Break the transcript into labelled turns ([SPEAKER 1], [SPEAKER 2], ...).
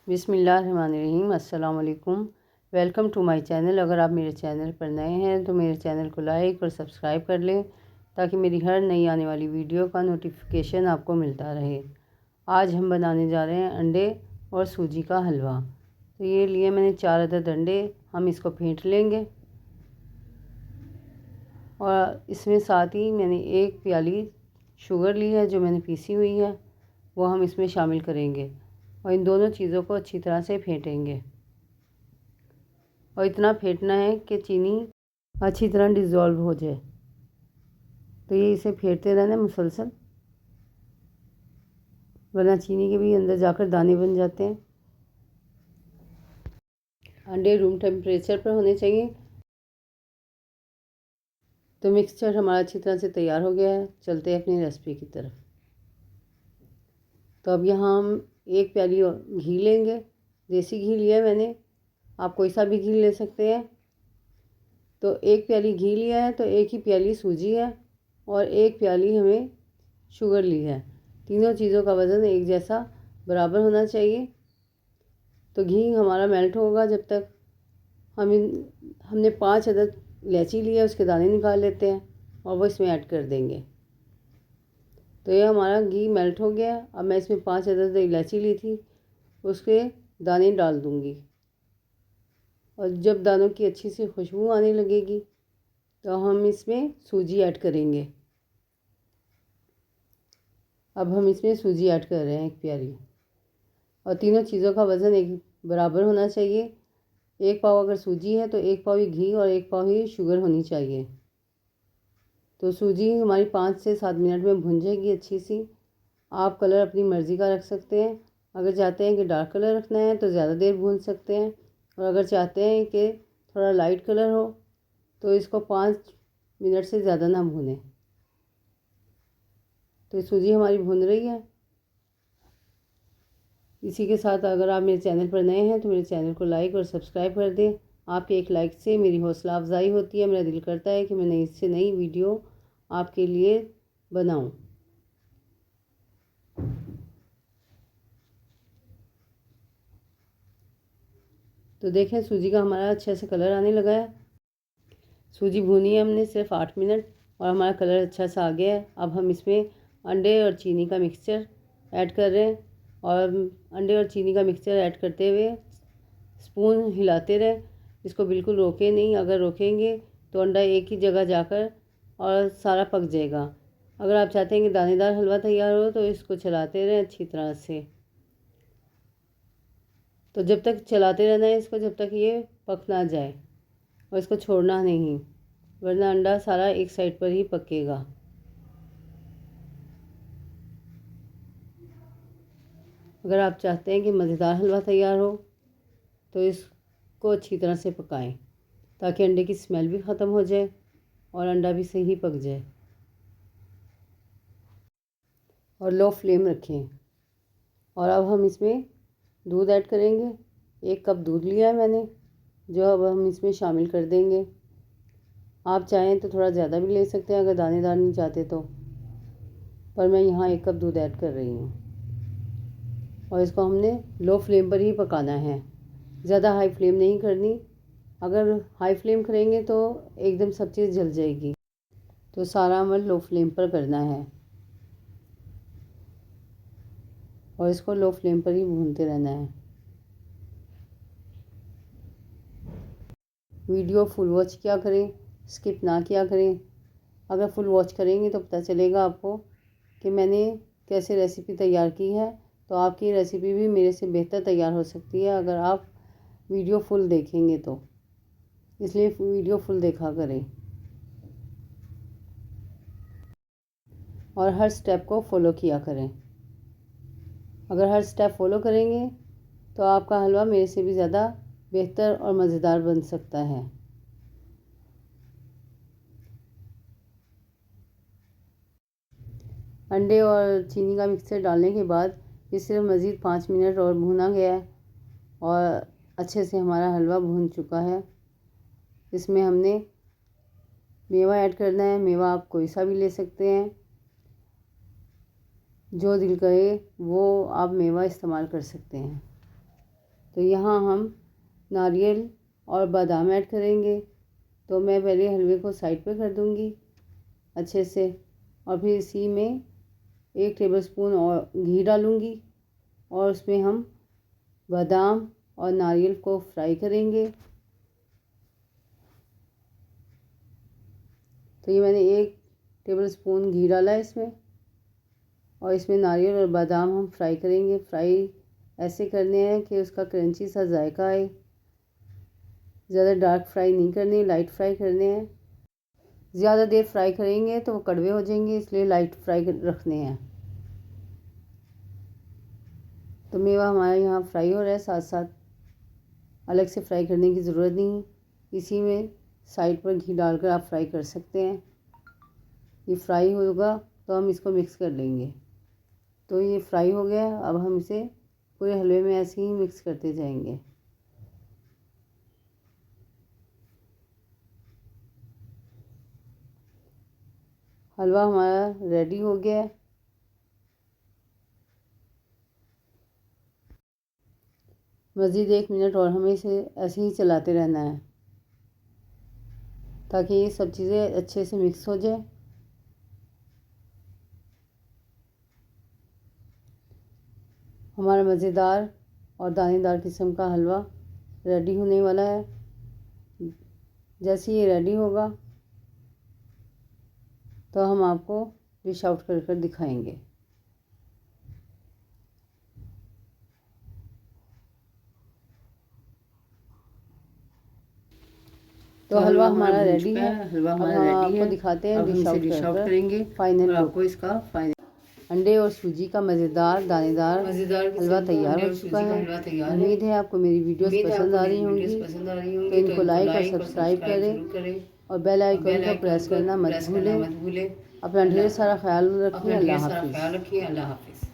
[SPEAKER 1] बिस्मिल्लाहिर्रहमानिर्रहीम। अस्सलाम वालेकुम। Welcome to my channel. अगर आप मेरे चैनल पर नए हैं तो मेरे चैनल को लाइक और सब्सक्राइब कर लें ताकि मेरी हर नई आने वाली वीडियो का नोटिफिकेशन आपको मिलता रहे। आज हम बनाने जा रहे हैं अंडे और सूजी का हलवा। तो ये लिए मैंने 4 अदद अंडे, हम इसको फेंट लेंगे और इसमें साथ ही मैंने 1 प्याली शुगर ली है जो मैंने पीसी हुई है, वो हम इसमें शामिल करेंगे और इन दोनों चीज़ों को अच्छी तरह से फेंटेंगे। और इतना फेंटना है कि चीनी अच्छी तरह डिज़ोल्व हो जाए। तो ये इसे फेंटते रहना मुसलसल, वरना चीनी के भी अंदर जाकर दाने बन जाते हैं। अंडे रूम टेम्परेचर पर होने चाहिए। तो मिक्सचर हमारा अच्छी तरह से तैयार हो गया है। चलते हैं अपनी रेसिपी की तरफ। तो अब यहाँ हम 1 प्याली घी लेंगे। देसी घी लिया है मैंने, आप कोई सा भी घी ले सकते हैं। तो 1 प्याली घी लिया है तो 1 ही प्याली सूजी है और 1 प्याली हमें शुगर ली है। तीनों चीज़ों का वज़न एक जैसा बराबर होना चाहिए। तो घी हमारा मेल्ट होगा जब तक हमने 5 अदद इलायची लिया, उसके दाने निकाल लेते हैं और वो इसमें ऐड कर देंगे। तो ये हमारा घी मेल्ट हो गया। अब मैं इसमें 5 अदद इलायची ली थी, उसके दाने डाल दूँगी और जब दानों की अच्छी सी खुशबू आने लगेगी तो हम इसमें सूजी ऐड करेंगे। अब हम इसमें सूजी ऐड कर रहे हैं 1 प्याली, और तीनों चीज़ों का वज़न एक बराबर होना चाहिए। 1 पाव अगर सूजी है तो 1 पाव ही घी और 1 पाव ही शुगर होनी चाहिए। तो सूजी हमारी 5 से 7 मिनट में भुन जाएगी अच्छी सी। आप कलर अपनी मर्ज़ी का रख सकते हैं। अगर चाहते हैं कि डार्क कलर रखना है तो ज़्यादा देर भून सकते हैं, और अगर चाहते हैं कि थोड़ा लाइट कलर हो तो इसको 5 मिनट से ज़्यादा ना भूनें। तो सूजी हमारी भुन रही है। इसी के साथ अगर आप मेरे चैनल पर नए हैं तो मेरे चैनल को लाइक और सब्सक्राइब कर दें। आपके एक लाइक से मेरी हौसला अफजाई होती है। मेरा दिल करता है कि मैं नई से नई वीडियो आपके लिए बनाऊं। तो देखें सूजी का हमारा अच्छे से कलर आने लगा है। सूजी भूनी है हमने सिर्फ 8 मिनट और हमारा कलर अच्छा सा आ गया है। अब हम इसमें अंडे और चीनी का मिक्सचर ऐड कर रहे हैं और अंडे और चीनी का मिक्सचर ऐड करते हुए स्पून हिलाते रहें। इसको बिल्कुल रोकें नहीं, अगर रोकेंगे तो अंडा एक ही जगह जाकर और सारा पक जाएगा। अगर आप चाहते हैं कि दानेदार हलवा तैयार हो तो इसको चलाते रहें अच्छी तरह से। तो जब तक चलाते रहना है इसको, जब तक ये पक ना जाए, और इसको छोड़ना नहीं, वरना अंडा सारा एक साइड पर ही पकेगा। अगर आप चाहते हैं कि मज़ेदार हलवा तैयार हो तो इसको अच्छी तरह से पकाएं ताकि अंडे की स्मेल भी ख़त्म हो जाए और अंडा भी सही पक जाए। और लो फ्लेम रखें। और अब हम इसमें दूध ऐड करेंगे। 1 कप दूध लिया है मैंने, जो अब हम इसमें शामिल कर देंगे। आप चाहें तो थोड़ा ज़्यादा भी ले सकते हैं अगर दानेदार नहीं चाहते तो, पर मैं यहाँ 1 कप दूध ऐड कर रही हूँ। और इसको हमने लो फ्लेम पर ही पकाना है, ज़्यादा हाई फ्लेम नहीं करनी। अगर हाई फ्लेम करेंगे तो एकदम सब चीज़ जल जाएगी। तो सारा अमल लो फ्लेम पर करना है और इसको लो फ्लेम पर ही भूनते रहना है। वीडियो फुल वॉच किया करें, स्किप ना किया करें। अगर फुल वॉच करेंगे तो पता चलेगा आपको कि मैंने कैसे रेसिपी तैयार की है। तो आपकी रेसिपी भी मेरे से बेहतर तैयार हो सकती है अगर आप वीडियो फुल देखेंगे तो, इसलिए वीडियो फुल देखा करें और हर स्टेप को फॉलो किया करें। अगर हर स्टेप फॉलो करेंगे तो आपका हलवा मेरे से भी ज़्यादा बेहतर और मज़ेदार बन सकता है। अंडे और चीनी का मिक्सचर डालने के बाद ये सिर्फ मज़ीद 5 मिनट और भुना गया है और अच्छे से हमारा हलवा भून चुका है। इसमें हमने मेवा ऐड करना है। मेवा आप कोई सा भी ले सकते हैं, जो दिल करे वो आप मेवा इस्तेमाल कर सकते हैं। तो यहाँ हम नारियल और बादाम ऐड करेंगे। तो मैं पहले हलवे को साइड पे कर दूँगी अच्छे से, और फिर इसी में 1 टेबलस्पून और घी डालूँगी और उसमें हम बादाम और नारियल को फ्राई करेंगे। तो ये मैंने 1 टेबलस्पून घी डाला है इसमें, और इसमें नारियल और बादाम हम फ्राई करेंगे। फ्राई ऐसे करने हैं कि उसका क्रंची सा जायका आए। ज़्यादा डार्क फ्राई नहीं करनी, लाइट फ्राई करने हैं। ज़्यादा देर फ्राई करेंगे तो वो कड़वे हो जाएंगे, इसलिए लाइट फ्राई रखने हैं। तो मेवा हमारा यहाँ फ्राई हो रहा है, साथ साथ अलग से फ्राई करने की ज़रूरत नहीं। इसी में साइड पर घी डालकर आप फ्राई कर सकते हैं। ये फ्राई होगा तो हम इसको मिक्स कर लेंगे। तो ये फ्राई हो गया, अब हम इसे पूरे हलवे में ऐसे ही मिक्स करते जाएंगे। हलवा हमारा रेडी हो गया है। मज़ीद 1 मिनट और हमें इसे ऐसे ही चलाते रहना है ताकि ये सब चीज़ें अच्छे से मिक्स हो जाए। हमारा मज़ेदार और दानेदार किस्म का हलवा रेडी होने वाला है। जैसे ये रेडी होगा तो हम आपको डिश आउट कर कर दिखाएंगे। तो हलवा हमारा रेडी है। हलवा हमारा रेडी है, आपको दिखाते हैं डिश आउट करेंगे। फाइनल आपको इसका फाइनल अंडे और सूजी का मज़ेदार दानेदार हलवा तैयार हो चुका है। उम्मीद है आपको मेरी वीडियोस पसंद आ रही होंगी। तो इनको लाइक और सब्सक्राइब करें और बेल आइकन को प्रेस करना मत भूलें। अपना ढेर सारा ख्याल रखिए। अल्लाह हाफिज़।